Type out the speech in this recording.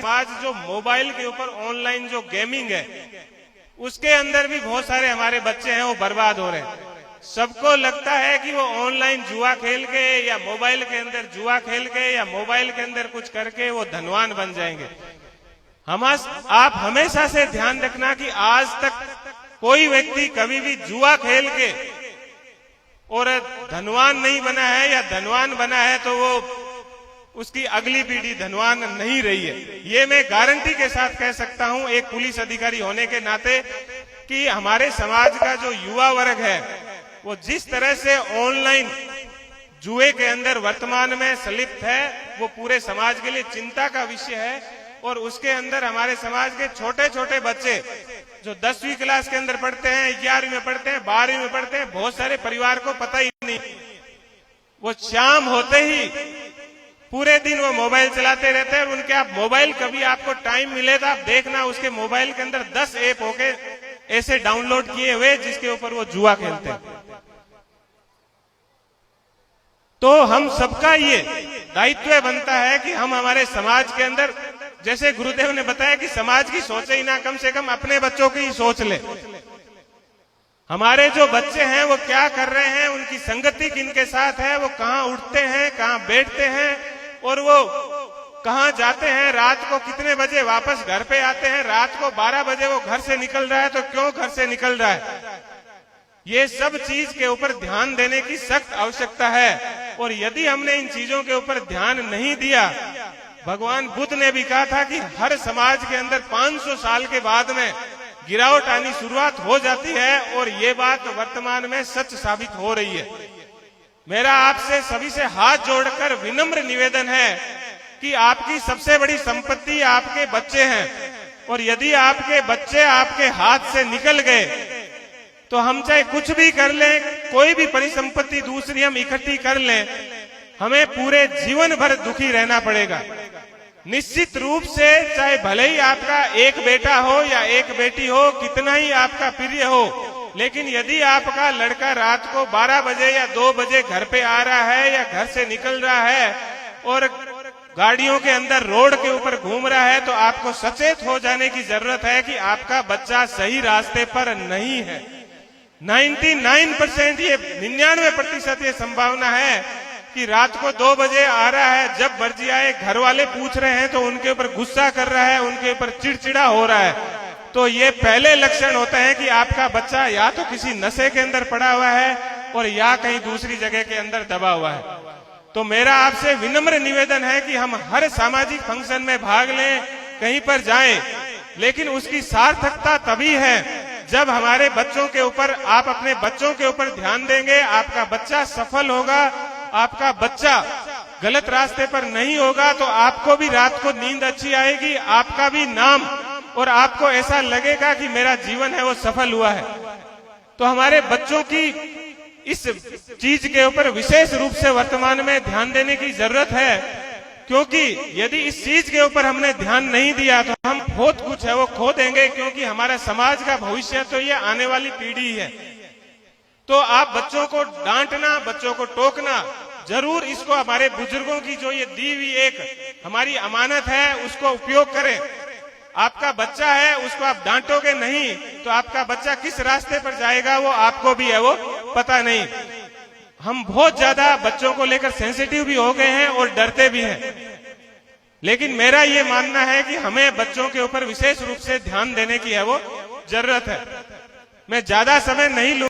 समाज जो मोबाइल के ऊपर ऑनलाइन जो गेमिंग है उसके अंदर भी बहुत सारे हमारे बच्चे हैं वो बर्बाद हो रहे हैं। सबको लगता है कि वो ऑनलाइन जुआ खेल के या मोबाइल के अंदर जुआ खेल के या मोबाइल के अंदर कुछ करके वो धनवान बन जाएंगे। आप हमेशा से ध्यान रखना कि आज तक कोई व्यक्ति कभी भी जुआ खेल के और धनवान नहीं बना है या धनवान बना है तो वो उसकी अगली पीढ़ी धनवान नहीं रही है। ये मैं गारंटी के साथ कह सकता हूं एक पुलिस अधिकारी होने के नाते कि हमारे समाज का जो युवा वर्ग है वो जिस तरह से ऑनलाइन जुए के अंदर वर्तमान में संलिप्त है वो पूरे समाज के लिए चिंता का विषय है। और उसके अंदर हमारे समाज के छोटे छोटे बच्चे जो 10वीं क्लास के अंदर पढ़ते हैं, 11वीं में पढ़ते हैं, 12वीं में पढ़ते हैं, बहुत सारे परिवार को पता ही नहीं। वो शाम होते ही पूरे दिन वो मोबाइल चलाते रहते हैं। और उनके आप मोबाइल कभी आपको टाइम मिले तो आप देखना उसके मोबाइल के अंदर 10 ऐप होके ऐसे डाउनलोड किए हुए जिसके ऊपर वो जुआ खेलते हैं। तो हम सबका ये दायित्व बनता है कि हम हमारे समाज के अंदर, जैसे गुरुदेव ने बताया कि समाज की सोचे ही ना, कम से कम अपने बच्चों की ही सोच ले। हमारे जो बच्चे हैं वो क्या कर रहे हैं, उनकी संगति किनके साथ है, वो कहाँ उठते हैं, कहाँ बैठते हैं और वो कहाँ जाते हैं, रात को कितने बजे वापस घर पे आते हैं, रात को 12 बजे वो घर से निकल रहा है तो क्यों घर से निकल रहा है, ये सब चीज के ऊपर ध्यान देने की सख्त आवश्यकता है। और यदि हमने इन चीजों के ऊपर ध्यान नहीं दिया, भगवान बुद्ध ने भी कहा था कि हर समाज के अंदर 500 साल के बाद में गिरावट आनी शुरुआत हो जाती है और ये बात वर्तमान में सच साबित हो रही है। मेरा आपसे सभी से हाथ जोड़कर विनम्र निवेदन है कि आपकी सबसे बड़ी संपत्ति आपके बच्चे हैं और यदि आपके बच्चे आपके हाथ से निकल गए तो हम चाहे कुछ भी कर लें, कोई भी परिसंपत्ति दूसरी हम इकट्ठी कर लें, हमें पूरे जीवन भर दुखी रहना पड़ेगा। निश्चित रूप से चाहे भले ही आपका एक बेटा हो या एक बेटी हो, कितना ही आपका प्रिय हो, लेकिन यदि आपका लड़का रात को 12 बजे या 2 बजे घर पे आ रहा है या घर से निकल रहा है और गाड़ियों के अंदर रोड के ऊपर घूम रहा है तो आपको सचेत हो जाने की जरूरत है कि आपका बच्चा सही रास्ते पर नहीं है। 99% ये 99% ये संभावना है कि रात को 2 बजे आ रहा है, जब मर्जी आए, घर वाले पूछ रहे हैं तो उनके ऊपर गुस्सा कर रहा है, उनके ऊपर चिड़चिड़ा हो रहा है, तो ये पहले लक्षण होता है कि आपका बच्चा या तो किसी नशे के अंदर पड़ा हुआ है और या कहीं दूसरी जगह के अंदर दबा हुआ है। तो मेरा आपसे विनम्र निवेदन है कि हम हर सामाजिक फंक्शन में भाग लें, कहीं पर जाएं, लेकिन उसकी सार्थकता तभी है जब हमारे बच्चों के ऊपर, आप अपने बच्चों के ऊपर ध्यान देंगे, आपका बच्चा सफल होगा, आपका बच्चा गलत रास्ते पर नहीं होगा तो आपको भी रात को नींद अच्छी आएगी, आपका भी नाम, और आपको ऐसा लगेगा कि मेरा जीवन है वो सफल हुआ है। तो हमारे बच्चों की इस चीज के ऊपर विशेष रूप से वर्तमान में ध्यान देने की जरूरत है, क्योंकि यदि इस चीज के ऊपर हमने ध्यान नहीं दिया तो हम बहुत कुछ है वो खो देंगे, क्योंकि हमारा समाज का भविष्य तो ये आने वाली पीढ़ी है। तो आप बच्चों को डांटना, बच्चों को टोकना जरूर, इसको हमारे बुजुर्गों की जो ये दी हुई एक हमारी अमानत है उसको उपयोग करें। आपका बच्चा है, उसको आप डांटोगे नहीं तो आपका बच्चा किस रास्ते पर जाएगा वो आपको भी है वो पता नहीं। हम बहुत ज्यादा बच्चों को लेकर सेंसिटिव भी हो गए हैं और डरते भी हैं, लेकिन मेरा ये मानना है कि हमें बच्चों के ऊपर विशेष रूप से ध्यान देने की है वो जरूरत है। मैं ज्यादा समय नहीं लूंगा।